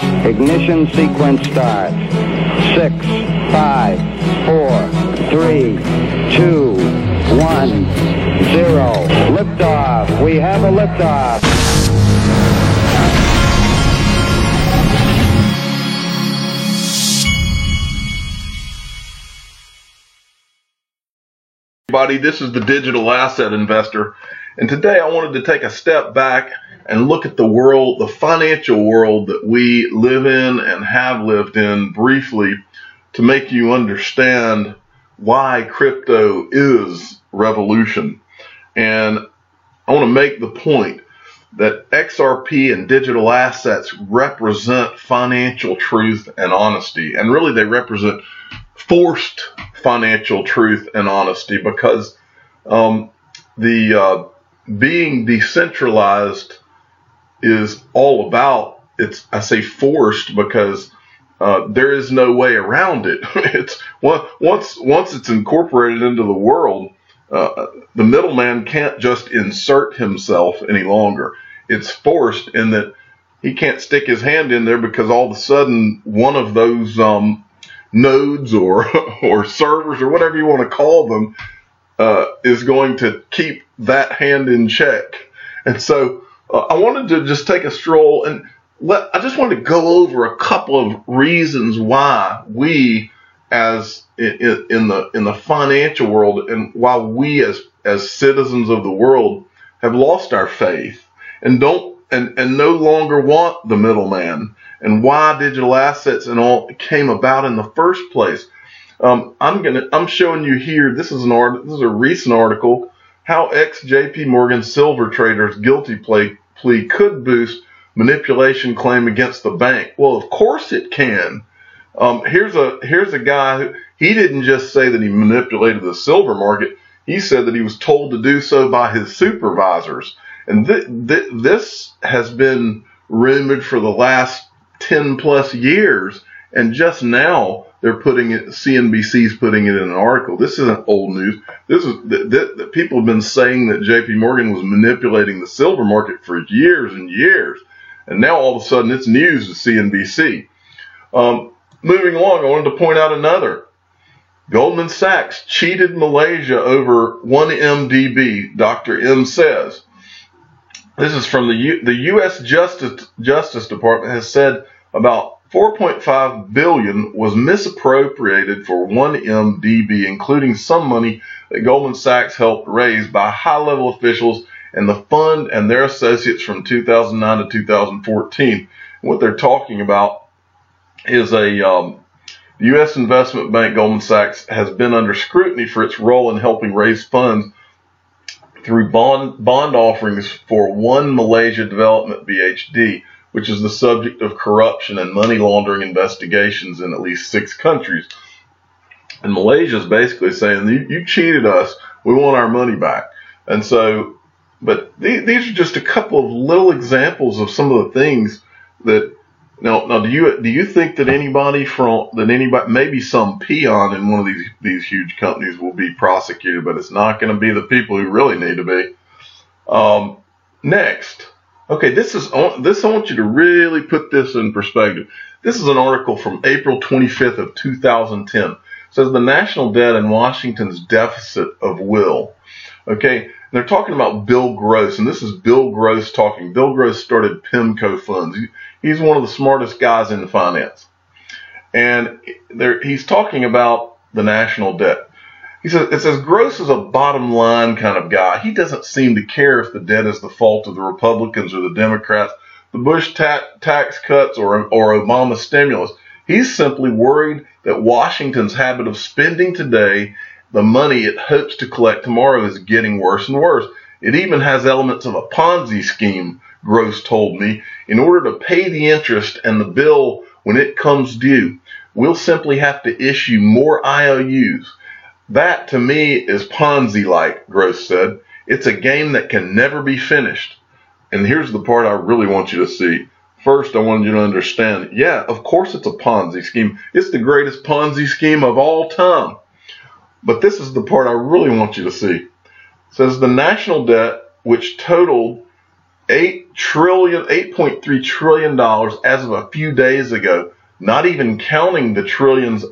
Ignition sequence start. 6, 5, 4, 3, 2, 1, 0. Liftoff. We have a liftoff. Everybody, this is the Digital Asset Investor, and today I wanted to take a step back and look at the world, the financial world that we live in and have lived in briefly, to make you understand why crypto is revolution. And I want to make the point that XRP and digital assets represent financial truth and honesty, and really they represent forced financial truth and honesty, because being decentralized is all about, I say forced because there is no way around it. It's once it's incorporated into the world, the middleman can't just insert himself any longer. It's forced in that he can't stick his hand in there, because all of a sudden one of those nodes or servers or whatever you want to call them is going to keep that hand in check. And so I wanted to just take a stroll and I just wanted to go over a couple of reasons why we, as in the financial world, and why we as citizens of the world have lost our faith and no longer want the middleman, and why digital assets and all came about in the first place. I'm showing you here. This is a recent article. How ex-JP Morgan silver traders guilty plea could boost manipulation claim against the bank. Well, of course it can. Here's a guy who, he didn't just say that he manipulated the silver market. He said that he was told to do so by his supervisors. And this has been rumored for the last 10 plus years. And just now CNBC's putting it in an article. This isn't old news. This is that people have been saying that JP Morgan was manipulating the silver market for years and years. And now all of a sudden it's news to CNBC. Moving along, I wanted to point out another. Goldman Sachs cheated Malaysia over 1MDB, Dr. M says. This is from the U.S. Justice Department has said about 4.5 billion was misappropriated for 1MDB, including some money that Goldman Sachs helped raise by high-level officials and the fund and their associates from 2009 to 2014. And what they're talking about is the U.S. investment bank Goldman Sachs has been under scrutiny for its role in helping raise funds through bond offerings for One Malaysia Development BHD, which is the subject of corruption and money laundering investigations in at least 6 countries. And Malaysia is basically saying, you cheated us, we want our money back. And so, but these are just a couple of little examples of some of the things that, now do you think that anybody maybe some peon in one of these huge companies will be prosecuted, but it's not going to be the people who really need to be. Next. Okay, I want you to really put this in perspective. This is an article from April 25th of 2010. It says the national debt and Washington's deficit of will. Okay, and they're talking about Bill Gross, and this is Bill Gross talking. Bill Gross started PIMCO funds. He's one of the smartest guys in finance. And he's talking about the national debt. It says Gross is a bottom line kind of guy. He doesn't seem to care if the debt is the fault of the Republicans or the Democrats, the Bush tax cuts or Obama stimulus. He's simply worried that Washington's habit of spending today the money it hopes to collect tomorrow is getting worse and worse. It even has elements of a Ponzi scheme, Gross told me. In order to pay the interest and the bill when it comes due, we'll simply have to issue more IOUs. That, to me, is Ponzi-like, Gross said. It's a game that can never be finished. And here's the part I really want you to see. First, I want you to understand, yeah, of course it's a Ponzi scheme. It's the greatest Ponzi scheme of all time. But this is the part I really want you to see. It says the national debt, which totaled $8.3 trillion as of a few days ago, not even counting the trillions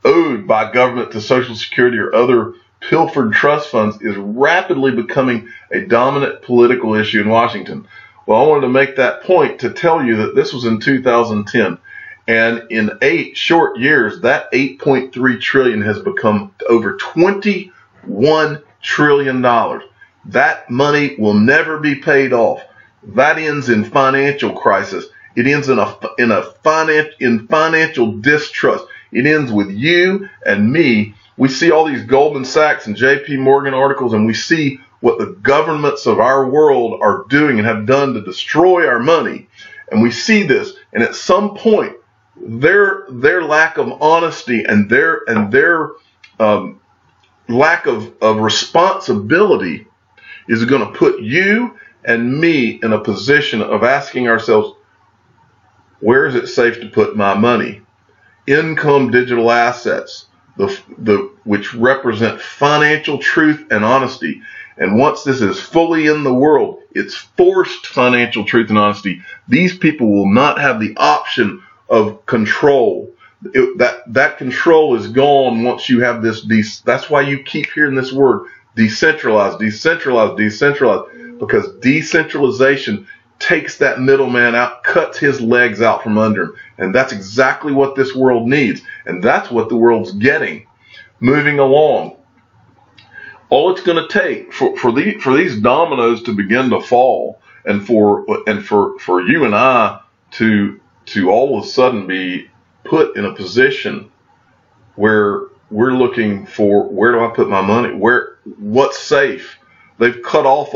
owed by government to Social Security or other pilfered trust funds, is rapidly becoming a dominant political issue in Washington. Well, I wanted to make that point to tell you that this was in 2010. And in 8 short years, that $8.3 trillion has become over $21 trillion. That money will never be paid off. That ends in financial crisis. It ends in financial distrust. It ends with you and me. We see all these Goldman Sachs and JP Morgan articles, and we see what the governments of our world are doing and have done to destroy our money. And we see this, and at some point, their lack of honesty and their lack of responsibility is going to put you and me in a position of asking ourselves, where is it safe to put my money? Income digital assets, which represent financial truth and honesty. And once this is fully in the world, it's forced financial truth and honesty. These people will not have the option of control. That control is gone once you have this. That's why you keep hearing this word, decentralized, decentralized, decentralized, because decentralization takes that middleman out, cuts his legs out from under him. And that's exactly what this world needs. And that's what the world's getting. Moving along. All it's going to take for these dominoes to begin to fall, and for you and I to all of a sudden be put in a position where we're looking for, where do I put my money? What's safe? They've cut off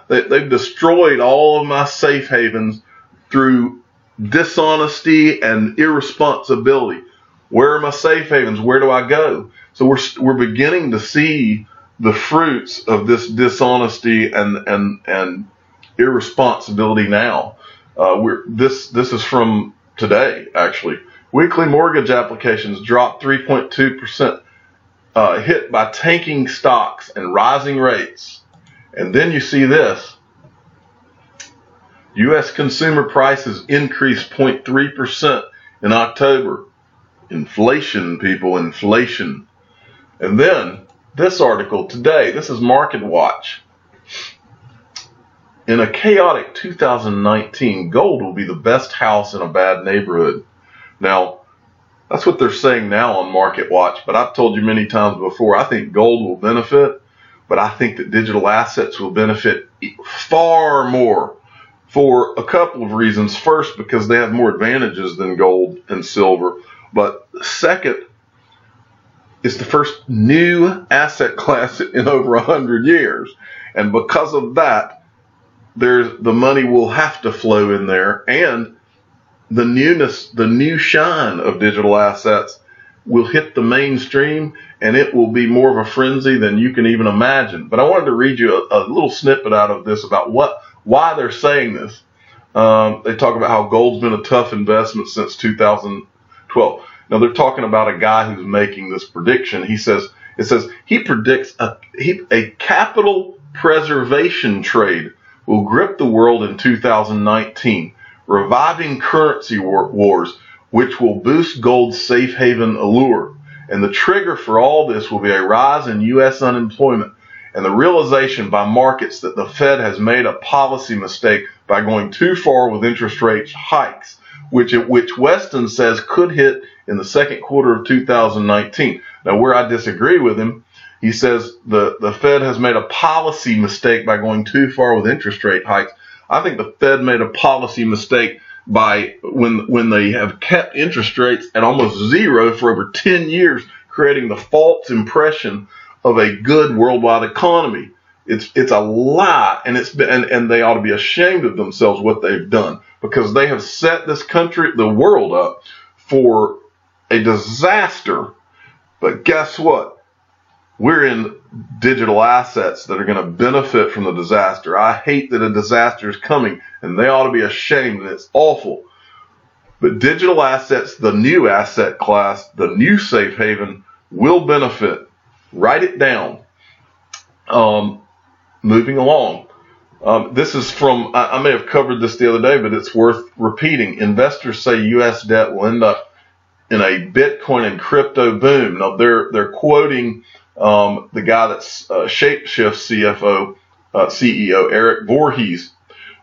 they've destroyed all of my safe havens through dishonesty and irresponsibility. Where are my safe havens? Where do I go? So we're beginning to see the fruits of this dishonesty and irresponsibility now. This is from today, actually. Weekly mortgage applications dropped 3.2%, hit by tanking stocks and rising rates. And then you see this. U.S. consumer prices increased 0.3% in October. Inflation, people, inflation. And then this article today, this is Market Watch. In a chaotic 2019, gold will be the best house in a bad neighborhood. Now, that's what they're saying now on Market Watch, but I've told you many times before, I think gold will benefit, but I think that digital assets will benefit far more for a couple of reasons. First, because they have more advantages than gold and silver, but second, it's the first new asset class in over 100 years, and because of that, the money will have to flow in there, and the new shine of digital assets will hit the mainstream, and it will be more of a frenzy than you can even imagine. But I wanted to read you a little snippet out of this about why they're saying this. They talk about how gold's been a tough investment since 2012. Now they're talking about a guy who's making this prediction. It says he predicts a capital preservation trade will grip the world in 2019, reviving currency wars, which will boost gold's safe haven allure. And the trigger for all this will be a rise in U.S. unemployment and the realization by markets that the Fed has made a policy mistake by going too far with interest rate hikes, which Weston says could hit in the second quarter of 2019. Now, where I disagree with him, he says the Fed has made a policy mistake by going too far with interest rate hikes. I think the Fed made a policy mistake by when they have kept interest rates at almost zero for over 10 years, creating the false impression of a good worldwide economy. It's a lie, and they ought to be ashamed of themselves what they've done, because they have set this country, the world up for a disaster. But guess what? We're in digital assets that are going to benefit from the disaster. I hate that a disaster is coming, and they ought to be ashamed, and it's awful. But digital assets, the new asset class, the new safe haven, will benefit. Write it down. Moving along. This is from, I may have covered this the other day, but it's worth repeating. Investors say U.S. debt will end up in a Bitcoin and crypto boom. Now, they're quoting the guy that's Shapeshift CEO, Eric Voorhees.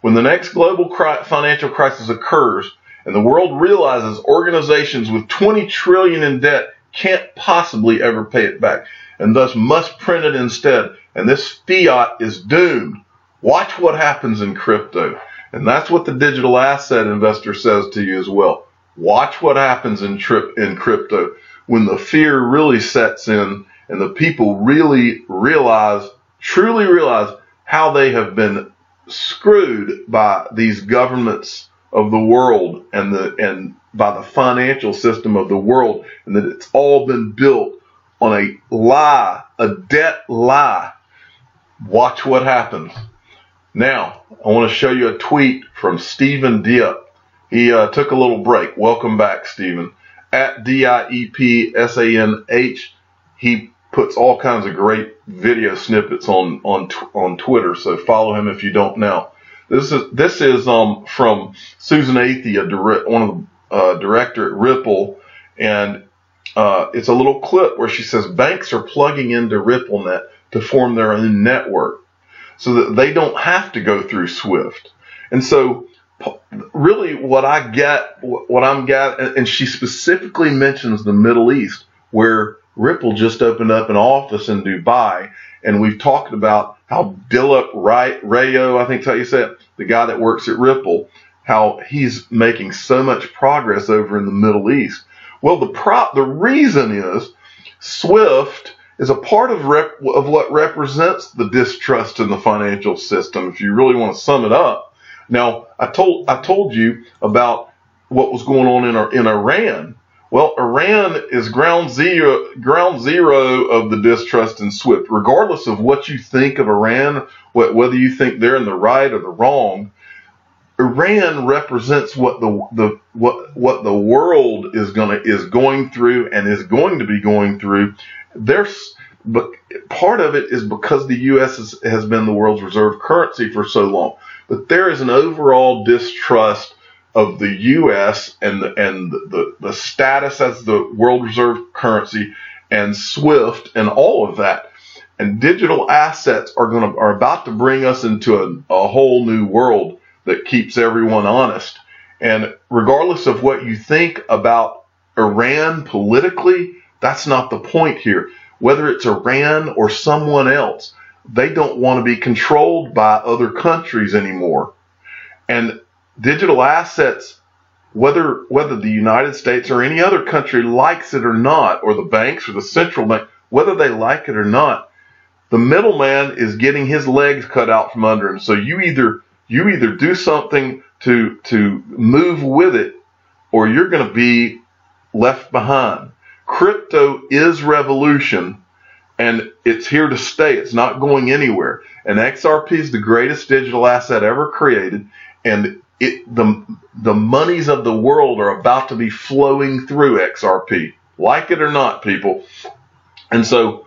When the next global financial crisis occurs and the world realizes organizations with $20 trillion in debt can't possibly ever pay it back and thus must print it instead, and this fiat is doomed, watch what happens in crypto. And that's what the digital asset investor says to you as well. Watch what happens in crypto when the fear really sets in and the people really truly realize how they have been screwed by these governments of the world and by the financial system of the world, and that it's all been built on a lie, a debt lie. Watch what happens. Now, I want to show you a tweet from Stephen Diep. He took a little break. Welcome back, Stephen. At DIEPSANH, he puts all kinds of great video snippets on Twitter, so follow him if you don't now. This is from Susan Athey, one of the director at Ripple, and it's a little clip where she says banks are plugging into RippleNet to form their own network so that they don't have to go through SWIFT. And so really what I'm getting, and she specifically mentions the Middle East, where Ripple just opened up an office in Dubai, and we've talked about how Dilip Rayo, I think that's how you say it, the guy that works at Ripple, how he's making so much progress over in the Middle East. Well, the reason is SWIFT is a part of what represents the distrust in the financial system, if you really want to sum it up. Now, I told you about what was going on in Iran. Well, Iran is ground zero of the distrust in SWIFT. Regardless of what you think of Iran, whether you think they're in the right or the wrong, Iran represents what the world is going through and is going to be going through. But part of it is because the U.S. has been the world's reserve currency for so long. But there is an overall distrust of the U.S. and the status as the world reserve currency and SWIFT and all of that. And digital assets are about to bring us into a whole new world that keeps everyone honest. And regardless of what you think about Iran politically, that's not the point here. Whether it's Iran or someone else, they don't want to be controlled by other countries anymore. And digital assets, whether the United States or any other country likes it or not, or the banks or the central bank, whether they like it or not, the middleman is getting his legs cut out from under him. So you either do something to move with it, or you're going to be left behind. Crypto is revolution, and it's here to stay. It's not going anywhere. And XRP is the greatest digital asset ever created, and the monies of the world are about to be flowing through XRP, like it or not, people. And so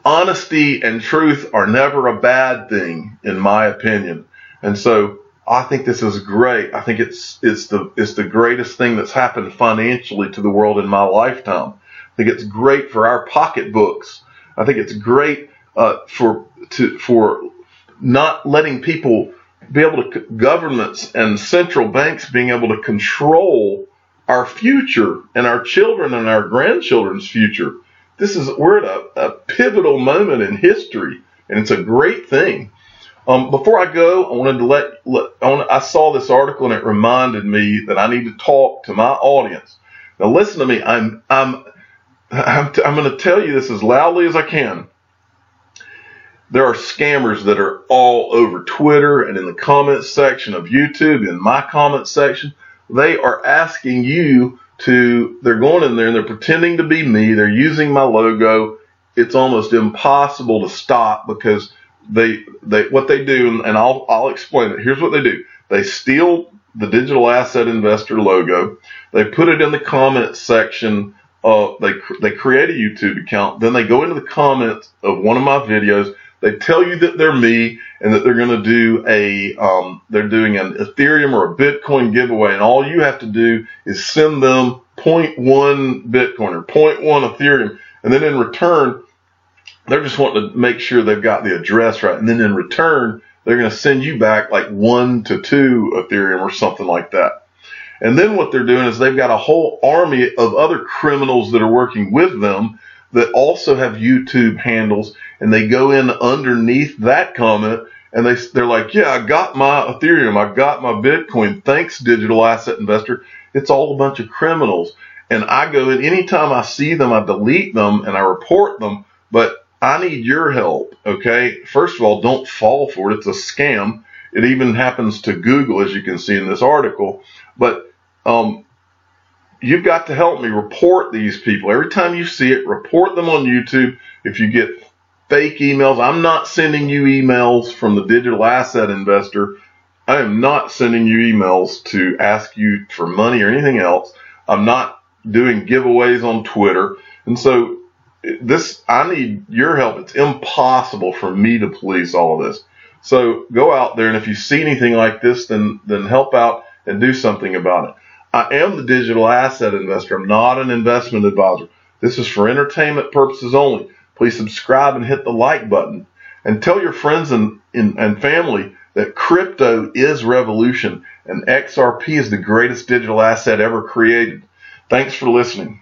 honesty and truth are never a bad thing, in my opinion. And so I think this is great. I think it's the greatest thing that's happened financially to the world in my lifetime. I think it's great for our pocketbooks. I think it's great for not letting people be able to, governments and central banks being able to control our future and our children and our grandchildren's future. We're at a pivotal moment in history, and it's a great thing. Before I go, I wanted to I saw this article and it reminded me that I need to talk to my audience. Now listen to me. I'm going to tell you this as loudly as I can. There are scammers that are all over Twitter and in the comments section of YouTube, in my comments section. They are asking you they're going in there and they're pretending to be me. They're using my logo. It's almost impossible to stop because what they do, and I'll explain it. Here's what they do. They steal the digital asset investor logo. They put it in the comments section. They create a YouTube account. Then they go into the comments of one of my videos. They tell you that they're me and that they're going to do they're doing an Ethereum or a Bitcoin giveaway, and all you have to do is send them 0.1 Bitcoin or 0.1 Ethereum, and then in return, they're just wanting to make sure they've got the address right, and then in return, they're going to send you back like 1 to 2 Ethereum or something like that. And then what they're doing is they've got a whole army of other criminals that are working with them that also have YouTube handles, and they go in underneath that comment and they're like, yeah, I got my Ethereum, I got my Bitcoin, thanks digital asset investor. It's all a bunch of criminals. And I go in, anytime I see them, I delete them and I report them, but I need your help, okay? First of all, don't fall for it. It's a scam. It even happens to Google, as you can see in this article. But you've got to help me report these people. Every time you see it, report them on YouTube. If you get fake emails, I'm not sending you emails from the digital asset investor. I am not sending you emails to ask you for money or anything else. I'm not doing giveaways on Twitter. And so I need your help. It's impossible for me to police all of this. So go out there, and if you see anything like this, then help out and do something about it. I am the digital asset investor. I'm not an investment advisor. This is for entertainment purposes only. Please subscribe and hit the like button. And tell your friends and family that crypto is revolution and XRP is the greatest digital asset ever created. Thanks for listening.